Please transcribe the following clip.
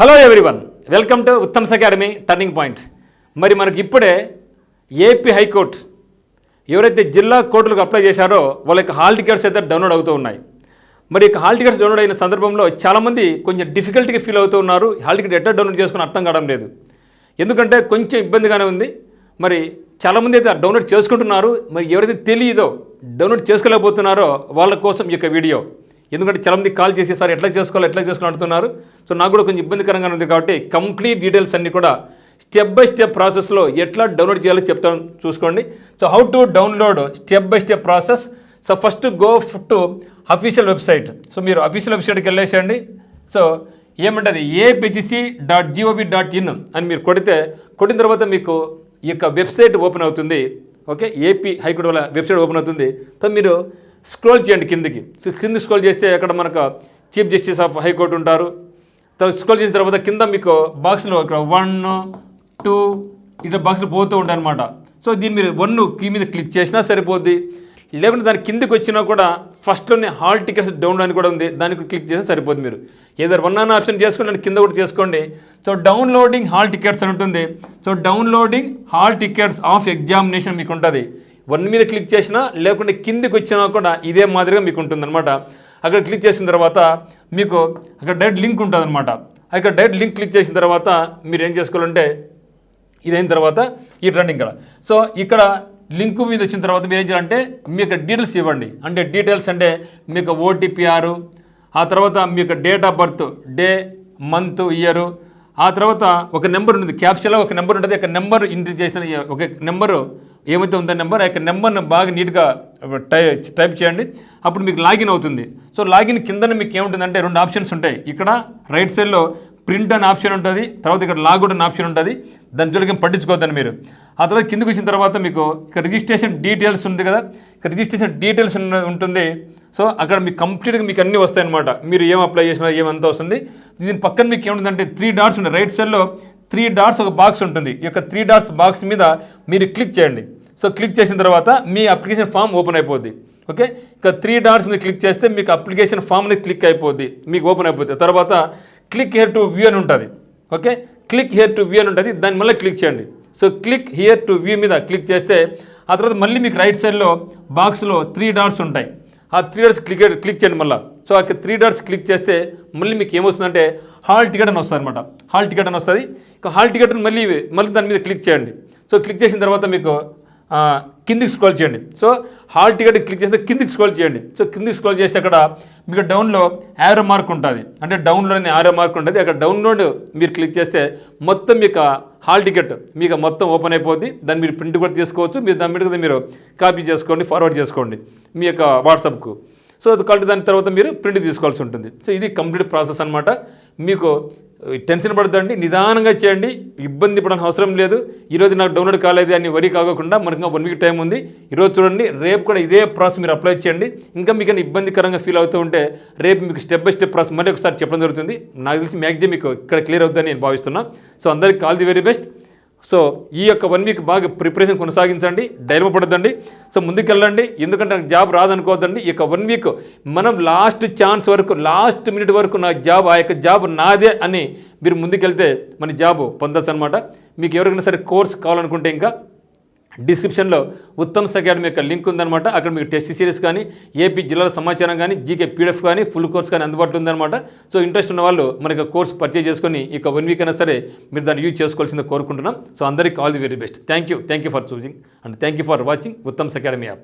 Hello everyone, welcome to Uttam's academy turning point. మరి మనకి ఇప్పుడే ఏపీ హైకోర్టు ఎవరైతే జిల్లా కోర్టులకు అప్లై చేశారో వాళ్ళ యొక్క హాల్ టికెట్స్ అయితే డౌన్లోడ్ అవుతూ ఉన్నాయి. మరి ఇక హాల్ టికెట్స్ డౌన్లోడ్ అయిన సందర్భంలో చాలామంది కొంచెం డిఫికల్ట్గా ఫీల్ అవుతూ ఉన్నారు. హాల్ టికెట్ ఎట్లా డౌన్లోడ్ చేసుకుని అర్థం కావడం లేదు, ఎందుకంటే కొంచెం ఇబ్బందిగానే ఉంది. మరి చాలామంది అయితే డౌన్లోడ్ చేసుకుంటున్నారు. మరి ఎవరైతే తెలియదో డౌన్లోడ్ చేసుకోలేకపోతున్నారో వాళ్ళ కోసం ఈ యొక్క వీడియో. ఎందుకంటే చాలామంది కాల్ చేసి సార్ ఎట్లా చేసుకోవాలి అంటున్నారు. సో నాకు కూడా కొంచెం ఇబ్బందికరంగా ఉంది కాబట్టి కంప్లీట్ డీటెయిల్స్ అన్నీ కూడా స్టెప్ బై స్టెప్ ప్రాసెస్లో ఎట్లా డౌన్లోడ్ చేయాలో చెప్తాను, చూసుకోండి. So how to download step by step process. So first go to official website. So మీరు అఫీషియల్ వెబ్సైట్కి వెళ్ళేసేయండి. సో ఏమంటుంది apgc.gov.in అని మీరు కొట్టిన తర్వాత మీకు ఈ యొక్క వెబ్సైట్ ఓపెన్ అవుతుంది. ఓకే, ఏపీ హైకోర్టు వాళ్ళ వెబ్సైట్ ఓపెన్ అవుతుంది. సో మీరు స్క్రోల్ చేయండి కిందికి. స్క్రోల్ చేస్తే అక్కడ మనకు చీఫ్ జస్టిస్ ఆఫ్ హైకోర్టు ఉంటారు. తర్వాత స్క్రోల్ చేసిన తర్వాత కింద మీకు బాక్స్లో ఇక్కడ 1, 2 ఇట్లా బాక్స్లో పోతూ ఉంటాయి అనమాట. సో దీన్ని మీరు 1 కీ మీద క్లిక్ చేసినా సరిపోద్ది, లేకుంటే దాని కిందికి వచ్చినా కూడా ఫస్ట్లోనే హాల్ టికెట్స్ డౌన్లోడ్ అని కూడా ఉంది, దానికి క్లిక్ చేస్తే సరిపోద్ది. మీరు ఏదో 1 అన్న ఆప్షన్ చేసుకోండి, కింద కూడా చేసుకోండి. సో డౌన్లోడింగ్ హాల్ టికెట్స్ అని ఉంటుంది. So downloading hall tickets of examination మీకు ఉంటుంది. 1 మీద క్లిక్ చేసినా లేకుంటే కిందికి వచ్చినా కూడా ఇదే మాదిరిగా మీకు ఉంటుంది అనమాట. అక్కడ క్లిక్ చేసిన తర్వాత మీకు అక్కడ డైరెక్ట్ లింక్ ఉంటుంది అనమాట. అక్కడ డైరెక్ట్ లింక్ క్లిక్ చేసిన తర్వాత మీరు ఏం చేసుకోవాలంటే ఇదైన తర్వాత ఈ రన్నింగ్ ఇక్కడ. సో ఇక్కడ లింక్ మీద వచ్చిన తర్వాత మీరు ఏం చేయాలంటే మీ యొక్క డీటెయిల్స్ ఇవ్వండి. అంటే డీటెయిల్స్ అంటే మీకు OTP, ఆ తర్వాత మీ యొక్క date of birth, day, month, year, ఆ తర్వాత ఒక నెంబర్ ఉంటుంది, క్యాప్షన్లో ఒక నెంబర్ ఉంటుంది. ఒక నెంబర్ ఎంట్రీ చేసిన ఒక నెంబరు ఏమైతే ఉందో నెంబర్, ఆ యొక్క నెంబర్ని బాగా నీట్గా టైప్ చేయండి. అప్పుడు మీకు లాగిన్ అవుతుంది. సో లాగిన్ కిందన మీకు ఏముంటుందంటే 2 ఆప్షన్స్ ఉంటాయి. ఇక్కడ రైట్ సైడ్లో ప్రింట్ అనే ఆప్షన్ ఉంటుంది, తర్వాత ఇక్కడ లాగౌట్ అనే ఆప్షన్ ఉంటుంది. దాని జోలికి పట్టించుకోవద్దని మీరు. ఆ తర్వాత కిందకి వచ్చిన తర్వాత మీకు ఇక్కడ రిజిస్ట్రేషన్ డీటెయిల్స్ ఉంది కదా, ఇక్కడ రిజిస్ట్రేషన్ డీటెయిల్స్ ఉంటుంది. సో అక్కడ మీకు కంప్లీట్గా మీకు అన్నీ వస్తాయన్నమాట. మీరు ఏం అప్లై చేసినా ఏమంతా వస్తుంది. దీని పక్కన మీకు ఏముంటుందంటే 3 డాట్స్ ఉంటాయి. రైట్ సైడ్లో 3 డాట్స్ ఒక బాక్స్ ఉంటుంది. ఈ యొక్క 3 డాట్స్ బాక్స్ మీద మీరు క్లిక్ చేయండి. సో క్లిక్ చేసిన తర్వాత మీ అప్లికేషన్ ఫామ్ ఓపెన్ అయిపోద్ది. ఓకే, ఇక 3 డాట్స్ మీద క్లిక్ చేస్తే మీకు అప్లికేషన్ ఫామ్ అనేది క్లిక్ అయిపోద్ది, మీకు ఓపెన్ అయిపోద్ది. తర్వాత క్లిక్ హియర్ టు వ్యూ అని ఉంటుంది. Okay, click here to view అని ఉంటుంది, దాన్ని మళ్ళీ క్లిక్ చేయండి. So click here to view మీద క్లిక్ చేస్తే ఆ తర్వాత మళ్ళీ మీకు రైట్ సైడ్లో బాక్స్లో 3 డాట్స్ ఉంటాయి. ఆ 3 డాట్స్ క్లిక్ చేయండి మళ్ళీ. సో ఆ 3 డాట్స్ క్లిక్ చేస్తే మళ్ళీ మీకు ఏమొస్తుందంటే హాల్ టికెట్ అని వస్తుంది అనమాట. హాల్ టికెట్ అని వస్తుంది. ఇక హాల్ టికెట్ మళ్ళీ దాని మీద క్లిక్ చేయండి. సో క్లిక్ చేసిన తర్వాత మీకు కిందికి స్క్రోల్ చేయండి. సో హాల్ టికెట్ క్లిక్ చేస్తే కిందికి స్క్రోల్ చేయండి. సో కిందికి స్క్రోల్ చేస్తే అక్కడ మీకు డౌన్లో యారో మార్క్ ఉంటుంది, అంటే డౌన్లోడ్ అనే యారో మార్క్ ఉంటుంది. అక్కడ డౌన్లోడ్ మీరు క్లిక్ చేస్తే మొత్తం మీకు హాల్ టికెట్ మీకు మొత్తం ఓపెన్ అయిపోద్ది. దాన్ని మీరు ప్రింట్ కూడా తీసుకోవచ్చు. మీరు దాని మీద మీరు కాపీ చేసుకోండి, ఫార్వర్డ్ చేసుకోండి మీ యొక్క వాట్సాప్కు. సో అది కాబట్టి దాని తర్వాత మీరు ప్రింట్ తీసుకోవాల్సి ఉంటుంది. సో ఇది కంప్లీట్ ప్రాసెస్ అనమాట. మీకు టెన్షన్ పడద్దండి, నిదానంగా చేయండి, ఇబ్బంది పడాల్సిన అవసరం లేదు. ఈరోజు నాకు డౌన్లోడ్ కాలేదు అని వరీ కాకుండా మనకు 1 వీక్ టైం ఉంది. ఈరోజు చూడండి, రేపు కూడా ఇదే ప్రాసెస్ మీరు అప్లై చేయండి. ఇంకా మీకు ఇబ్బందికరంగా ఫీల్ అవుతూ ఉంటే రేపు మీకు స్టెప్ బై స్టెప్ ప్రాసెస్ మళ్ళీ ఒకసారి చెప్పడం జరుగుతుంది. నాకు తెలిసి మ్యాక్సిమం మీకు ఇక్కడ క్లియర్ అవుతుందని నేను భావిస్తున్నా. సో అందరికీ all the very best. So ఈ యొక్క 1 వీక్ బాగా ప్రిపరేషన్ కొనసాగించండి, ధైర్యం పడద్దండి. సో ముందుకెళ్ళండి, ఎందుకంటే నాకు జాబ్ రాదనుకోవద్దండి. ఈ యొక్క 1 వీక్ మనం లాస్ట్ ఛాన్స్ వరకు, లాస్ట్ మినిట్ వరకు నా జాబ్, ఆ యొక్క జాబ్ నాదే అని మీరు ముందుకెళ్తే మన జాబ్ పొందొచ్చు అనమాట. మీకు ఎవరికైనా సరే కోర్స్ కావాలనుకుంటే ఇంకా డిస్క్రిప్షన్లో ఉత్తమ్స్ అకాడమీ యొక్క లింక్ ఉందన్నమాట. అక్కడ మీకు టెస్ట్ సిరీస్ కానీ, ఏపీ జిల్లాల సమాచారం కానీ, జీకే PDF కానీ, ఫుల్ కోర్స్ కానీ అందుబాటులో ఉందన్నమాట. సో ఇంట్రెస్ట్ ఉన్న వాళ్ళు మనకి కోర్స్ పర్చేజ్ చేసుకొని ఇక 1 వీక్ అయినా సరే మీరు దాన్ని యూజ్ చేసుకోవాల్సిందే కోరుకుంటున్నాం. సో అందరికీ all the very best. Thank you for choosing and thank you for watching Uttam's academy app.